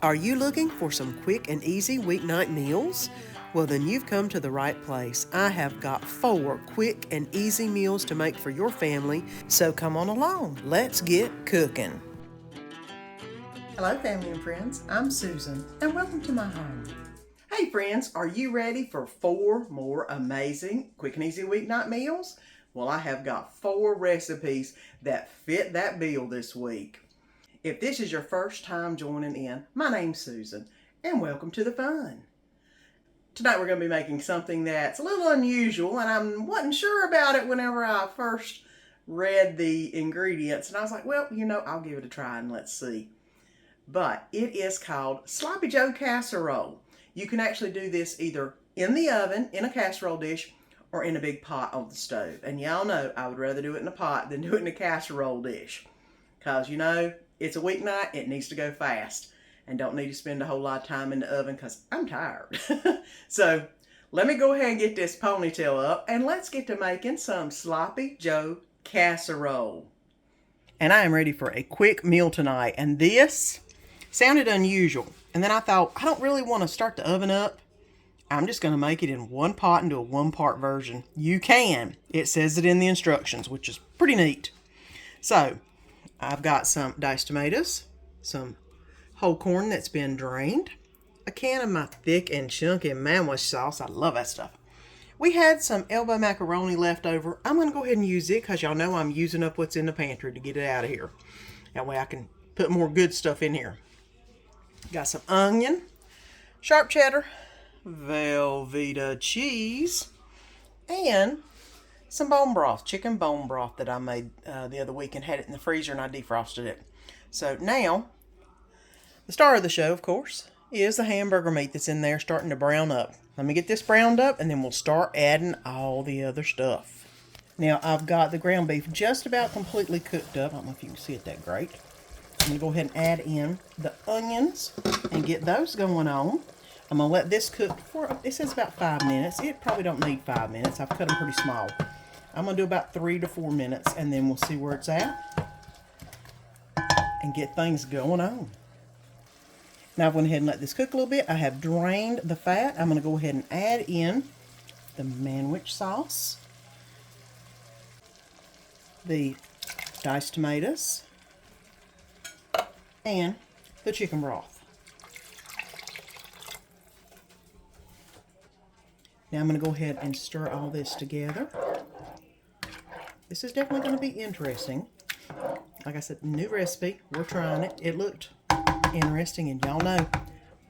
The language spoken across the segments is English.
Are you looking for some quick and easy weeknight meals? Well, then you've come to the right place. I have got 4 quick and easy meals to make for your family, so come on along. Let's get cooking. Hello, family and friends. I'm Susan, and welcome to my home. Hey, friends, are you ready for 4 more amazing quick and easy weeknight meals? Well, I have got 4 recipes that fit that bill this week. If this is your first time joining in, my name's Susan, and welcome to the fun. Tonight we're going to be making something that's a little unusual, and I wasn't sure about it whenever I first read the ingredients, and I was like, well, I'll give it a try and let's see. But it is called Sloppy Joe Casserole. You can actually do this either in the oven, in a casserole dish, or in a big pot on the stove. And y'all know I would rather do it in a pot than do it in a casserole dish. Because, it's a weeknight, it needs to go fast. And don't need to spend a whole lot of time in the oven because I'm tired. So, let me go ahead and get this ponytail up and let's get to making some Sloppy Joe Casserole. And I am ready for a quick meal tonight. And this sounded unusual. And then I thought, I don't really want to start the oven up. I'm just going to make it in one pot and do a 1-part version. You can. It says it in the instructions, which is pretty neat. So, I've got some diced tomatoes, some whole corn that's been drained, a can of my thick and chunky manwich sauce. I love that stuff. We had some elbow macaroni left over. I'm going to go ahead and use it because y'all know I'm using up what's in the pantry to get it out of here. That way I can put more good stuff in here. Got some onion, sharp cheddar, Velveeta cheese, and some bone broth, chicken bone broth that I made the other week and had it in the freezer and I defrosted it. So now, the star of the show, of course, is the hamburger meat that's in there starting to brown up. Let me get this browned up and then we'll start adding all the other stuff. Now, I've got the ground beef just about completely cooked up. I don't know if you can see it that great. I'm going to go ahead and add in the onions and get those going on. I'm going to let this cook for, it says about 5 minutes. It probably don't need 5 minutes. I've cut them pretty small. I'm going to do about 3 to 4 minutes and then we'll see where it's at and get things going on. Now I've went ahead and let this cook a little bit. I have drained the fat. I'm going to go ahead and add in the manwich sauce, the diced tomatoes, and the chicken broth. Now I'm going to go ahead and stir all this together. This is definitely going to be interesting. Like I said, new recipe. We're trying it. It looked interesting, and y'all know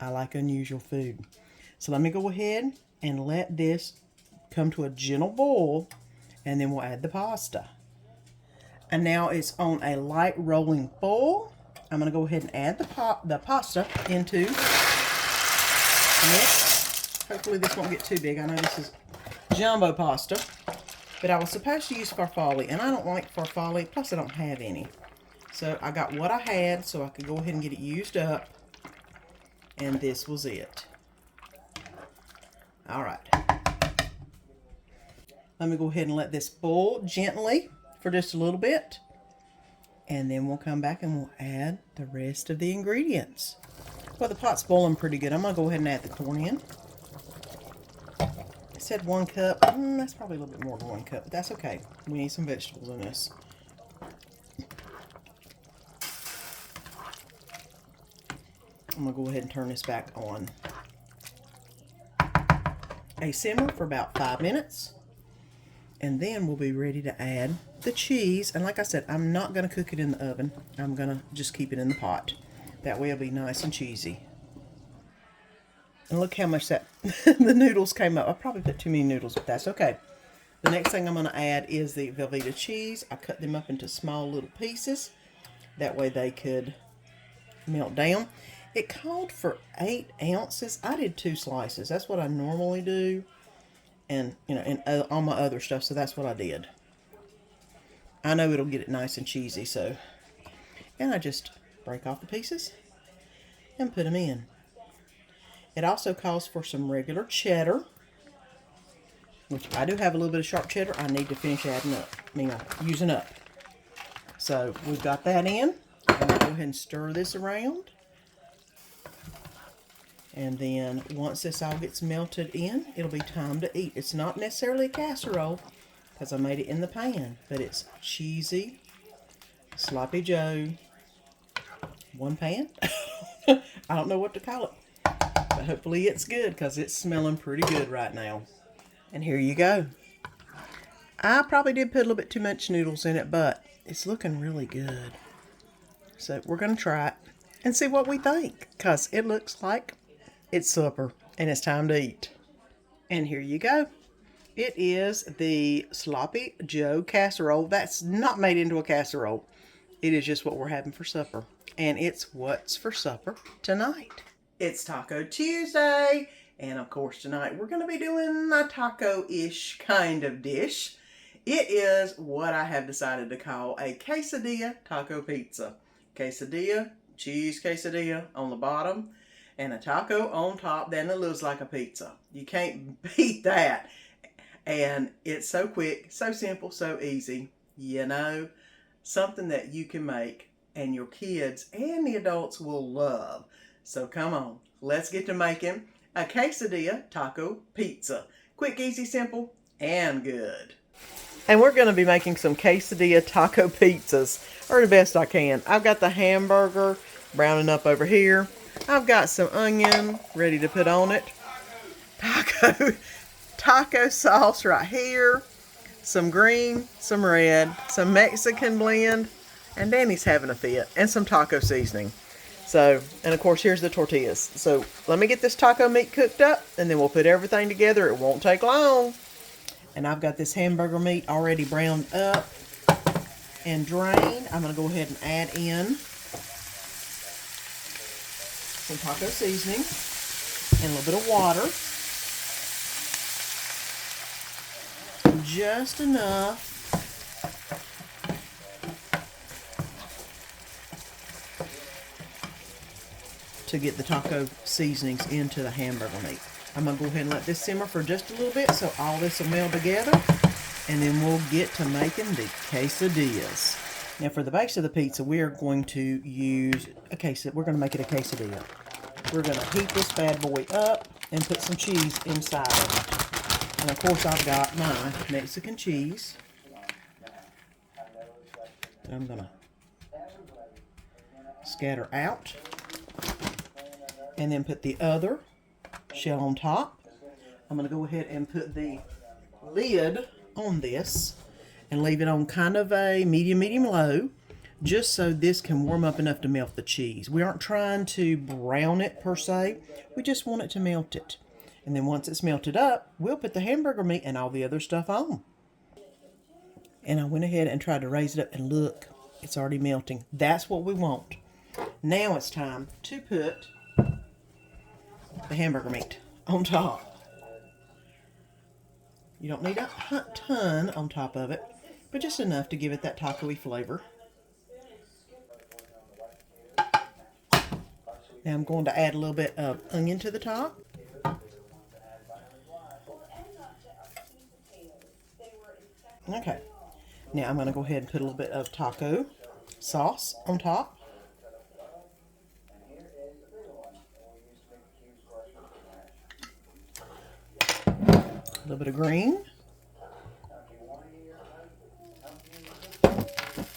I like unusual food. So let me go ahead and let this come to a gentle boil, and then we'll add the pasta. And now it's on a light rolling boil. I'm going to go ahead and add the pasta into this. Hopefully this won't get too big. I know this is jumbo pasta, but I was supposed to use farfalle, and I don't like farfalle, plus I don't have any. So I got what I had so I could go ahead and get it used up, and this was it. All right. Let me go ahead and let this boil gently for just a little bit, and then we'll come back and we'll add the rest of the ingredients. Well, the pot's boiling pretty good. I'm going to go ahead and add the corn in. It said 1 cup. That's probably a little bit more than 1 cup, but that's okay. We need some vegetables in this. I'm going to go ahead and turn this back on a simmer for about 5 minutes. And then we'll be ready to add the cheese. And like I said, I'm not going to cook it in the oven. I'm going to just keep it in the pot. That way it'll be nice and cheesy. And look how much that the noodles came up. I probably put too many noodles, but that's okay. The next thing I'm going to add is the Velveeta cheese. I cut them up into small little pieces. That way they could melt down. It called for 8 ounces. I did 2 slices. That's what I normally do. And, and all my other stuff, so that's what I did. I know it'll get it nice and cheesy, so. And I just break off the pieces and put them in. It also calls for some regular cheddar, which I do have a little bit of sharp cheddar. I need to finish adding up, using up. So we've got that in. I'm going to go ahead and stir this around. And then once this all gets melted in, it'll be time to eat. It's not necessarily a casserole because I made it in the pan, but it's cheesy Sloppy Joe, one pan. I don't know what to call it, but hopefully it's good because it's smelling pretty good right now. And here you go. I probably did put a little bit too much noodles in it, but it's looking really good. So we're going to try it and see what we think, because it looks like it's supper and it's time to eat. And here you go. It is the Sloppy Joe Casserole. That's not made into a casserole. It is just what we're having for supper. And it's what's for supper tonight. It's Taco Tuesday. And of course tonight we're going to be doing a taco-ish kind of dish. It is what I have decided to call a Quesadilla Taco Pizza. Quesadilla, cheese quesadilla on the bottom, and a taco on top. Then it looks like a pizza. You can't beat that. And it's so quick, so simple, so easy. You know, something that you can make and your kids and the adults will love. So come on, let's get to making a Quesadilla Taco Pizza. Quick, easy, simple, and good. And we're going to be making some Quesadilla Taco Pizzas, or the best I can. I've got the hamburger browning up over here. I've got some onion ready to put on it. Taco sauce right here. Some green, some red, some Mexican blend, and Danny's having a fit, and some taco seasoning. So, and of course, here's the tortillas. So, let me get this taco meat cooked up, and then we'll put everything together. It won't take long. And I've got this hamburger meat already browned up and drained. I'm going to go ahead and add in some taco seasoning and a little bit of water. Just enough to get the taco seasonings into the hamburger meat. I'm going to go ahead and let this simmer for just a little bit so all this will meld together, and then we'll get to making the quesadillas. Now for the base of the pizza, we are going to use we're going to make it a quesadilla. We're going to heat this bad boy up and put some cheese inside of it. And of course I've got my Mexican cheese that I'm going to scatter out, and then put the other shell on top. I'm going to go ahead and put the lid on this and leave it on kind of a medium low, just so this can warm up enough to melt the cheese. We aren't trying to brown it per se, we just want it to melt it. And then once it's melted up, we'll put the hamburger meat and all the other stuff on. And I went ahead and tried to raise it up, and look, it's already melting. That's what we want. Now it's time to put the hamburger meat on top. You don't need a ton on top of it, but just enough to give it that taco-y flavor. Now I'm going to add a little bit of onion to the top. Okay, now I'm going to go ahead and put a little bit of taco sauce on top. A little bit of green.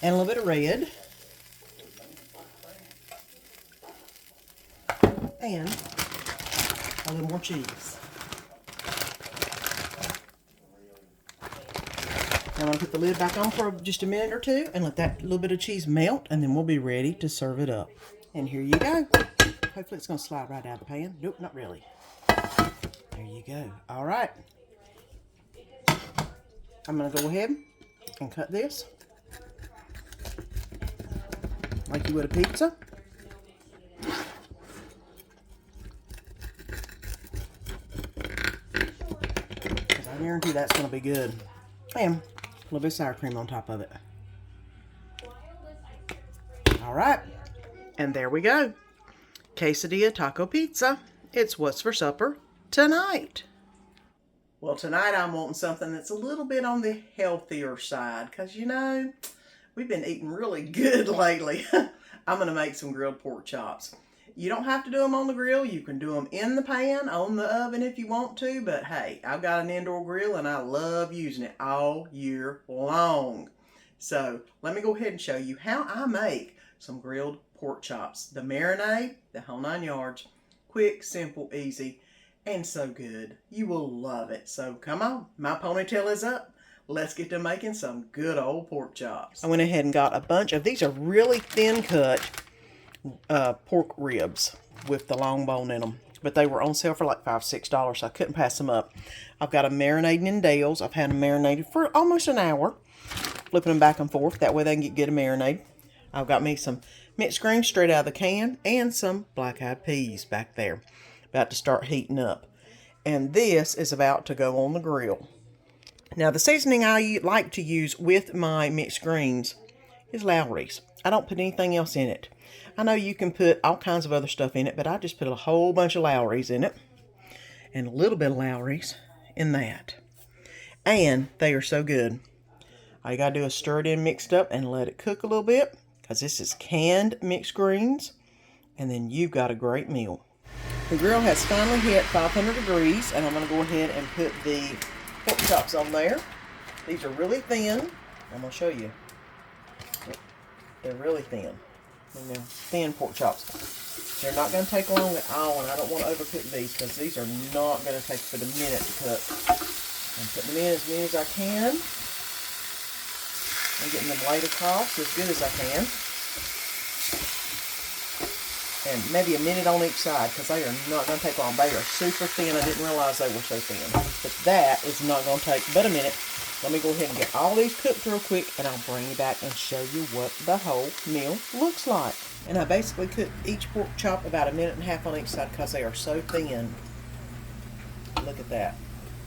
And a little bit of red. And a little more cheese. I'm going to put the lid back on for just a minute or two and let that little bit of cheese melt, and then we'll be ready to serve it up. And here you go. Hopefully it's going to slide right out of the pan. Nope, not really. There you go. All right. I'm going to go ahead and cut this like you would a pizza. Because I guarantee that's going to be good. And a little bit of sour cream on top of it. All right. And there we go. Quesadilla Taco Pizza. It's what's for supper tonight. Well, tonight I'm wanting something that's a little bit on the healthier side, because, you know, we've been eating really good lately. I'm going to make some grilled pork chops. You don't have to do them on the grill. You can do them in the pan, on the oven if you want to. But hey, I've got an indoor grill and I love using it all year long. So let me go ahead and show you how I make some grilled pork chops. The marinade, the whole 9 yards. Quick, simple, easy, and so good. You will love it. So come on, my ponytail is up. Let's get to making some good old pork chops. I went ahead and got a bunch of, these are really thin cut pork ribs with the long bone in them. But they were on sale for like $5, $6, so I couldn't pass them up. I've got them marinating in Dale's. I've had them marinated for almost an hour. Flipping them back and forth. That way they can get good and marinated. I've got me some mixed greens straight out of the can and some black-eyed peas back there. About to start heating up. And this is about to go on the grill. Now the seasoning I like to use with my mixed greens is Lowry's. I don't put anything else in it. I know you can put all kinds of other stuff in it, but I just put a whole bunch of Lowry's in it. And a little bit of Lowry's in that. And they are so good. All you gotta do is stir it in mixed up and let it cook a little bit. Because this is canned mixed greens. And then you've got a great meal. The grill has finally hit 500 degrees. And I'm gonna go ahead and put the pork chops on there. These are really thin. I'm gonna show you. They're really thin. Thin pork chops. They're not going to take long at all, and I don't want to overcook these because these are not going to take but a minute to cook. I'm putting them in as many as I can. I'm getting them laid across as good as I can. And maybe a minute on each side because they are not going to take long. They are super thin. I didn't realize they were so thin. But that is not going to take but a minute. Let me go ahead and get all these cooked real quick, and I'll bring you back and show you what the whole meal looks like. And I basically cook each pork chop about a minute and a half on each side because they are so thin. Look at that.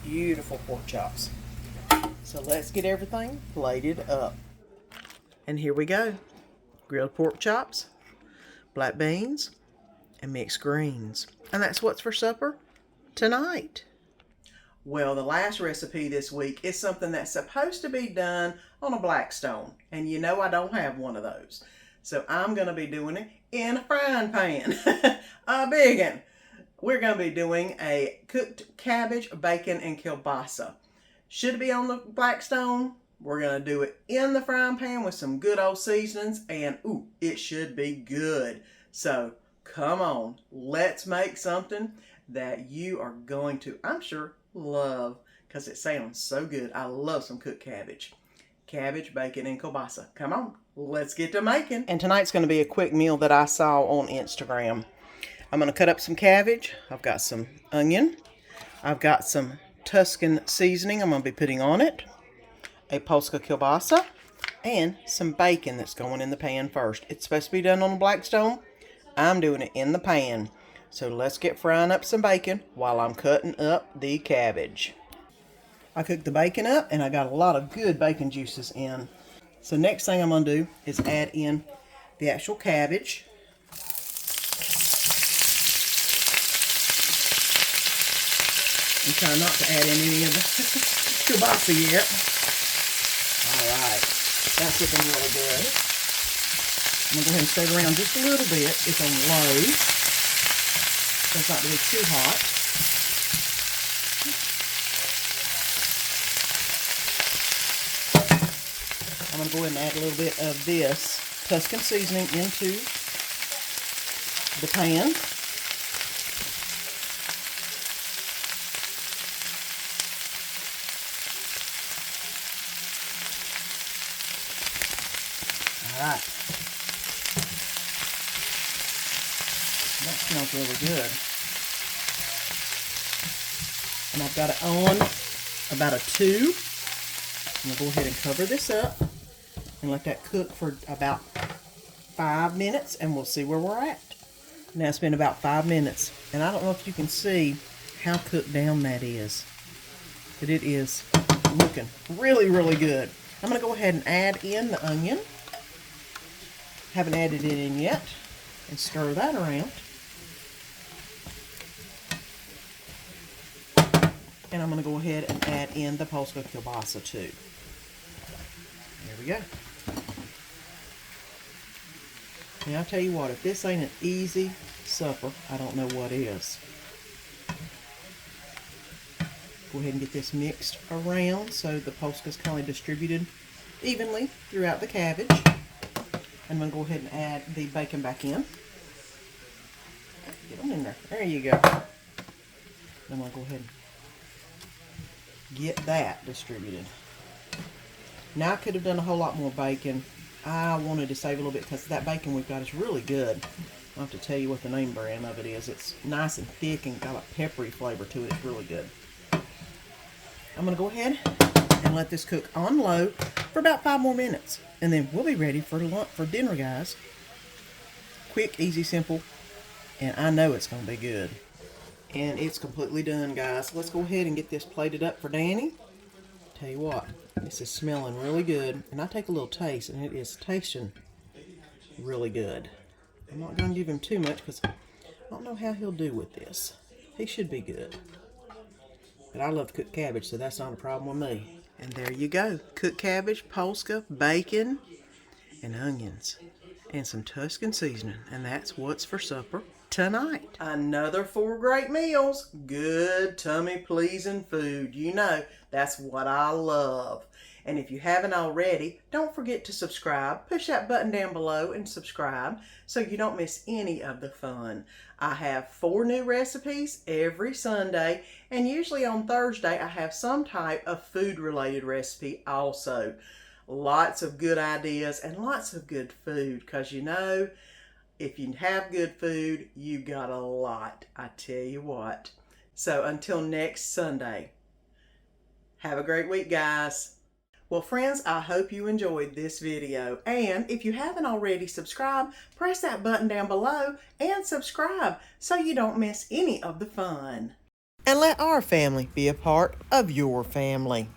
Beautiful pork chops. So let's get everything plated up. And here we go. Grilled pork chops, black beans, and mixed greens. And that's what's for supper tonight. Well, the last recipe this week is something that's supposed to be done on a Blackstone. And you know I don't have one of those. So I'm going to be doing it in a frying pan. A big one. We're going to be doing a cooked cabbage, bacon, and kielbasa. Should it be on the Blackstone? We're going to do it in the frying pan with some good old seasonings. And ooh, it should be good. So come on. Let's make something that you are going to, I'm sure, love, because it sounds so good. I love some cooked cabbage. Cabbage, bacon, and kielbasa. Come on, let's get to making. And tonight's going to be a quick meal that I saw on Instagram. I'm going to cut up some cabbage. I've got some onion. I've got some Tuscan seasoning I'm going to be putting on it. A Polska kielbasa. And some bacon that's going in the pan first. It's supposed to be done on a Blackstone. I'm doing it in the pan. So let's get frying up some bacon while I'm cutting up the cabbage. I cooked the bacon up and I got a lot of good bacon juices in. So next thing I'm going to do is add in the actual cabbage. And try not to add in any of the kielbasa yet. Alright, that's looking really good. I'm going to go ahead and stir it around just a little bit. It's on low. It's not to be too hot. I'm going to go ahead and add a little bit of this Tuscan seasoning into the pan. Alright. That smells really good. And I've got it on about a 2. I'm going to go ahead and cover this up and let that cook for about 5 minutes, and we'll see where we're at. Now it's been about 5 minutes, and I don't know if you can see how cooked down that is, but it is looking really, really good. I'm going to go ahead and add in the onion. Haven't added it in yet, and stir that around. And I'm going to go ahead and add in the Polska kielbasa too. There we go. Now I'll tell you what, if this ain't an easy, supper, I don't know what is. Go ahead and get this mixed around so the Polska's kind of distributed evenly throughout the cabbage. I'm going to go ahead and add the bacon back in. Get them in there. There you go. I'm going to go ahead and get that distributed. Now I could have done a whole lot more bacon. I wanted to save a little bit because that bacon we've got is really good. I'll have to tell you what the name brand of it is. It's nice and thick and got a peppery flavor to it. It's really good. I'm going to go ahead and let this cook on low for about 5 more minutes. And then we'll be ready for lunch, for dinner, guys. Quick, easy, simple. And I know it's going to be good. And it's completely done, guys. Let's go ahead and get this plated up for Danny. Tell you what, this is smelling really good. And I take a little taste, and it is tasting really good. I'm not going to give him too much because I don't know how he'll do with this. He should be good. But I love cooked cabbage, so that's not a problem with me. And there you go. Cooked cabbage, Polska, bacon, and onions. And some Tuscan seasoning. And that's what's for supper tonight. Another 4 great meals. Good, tummy-pleasing food. You know, that's what I love. And if you haven't already, don't forget to subscribe. Push that button down below and subscribe so you don't miss any of the fun. I have 4 new recipes every Sunday, and usually on Thursday I have some type of food-related recipe also. Lots of good ideas and lots of good food, because you know, if you have good food, you got a lot, I tell you what. So until next Sunday, have a great week, guys. Well, friends, I hope you enjoyed this video. And if you haven't already subscribed, press that button down below and subscribe so you don't miss any of the fun. And let our family be a part of your family.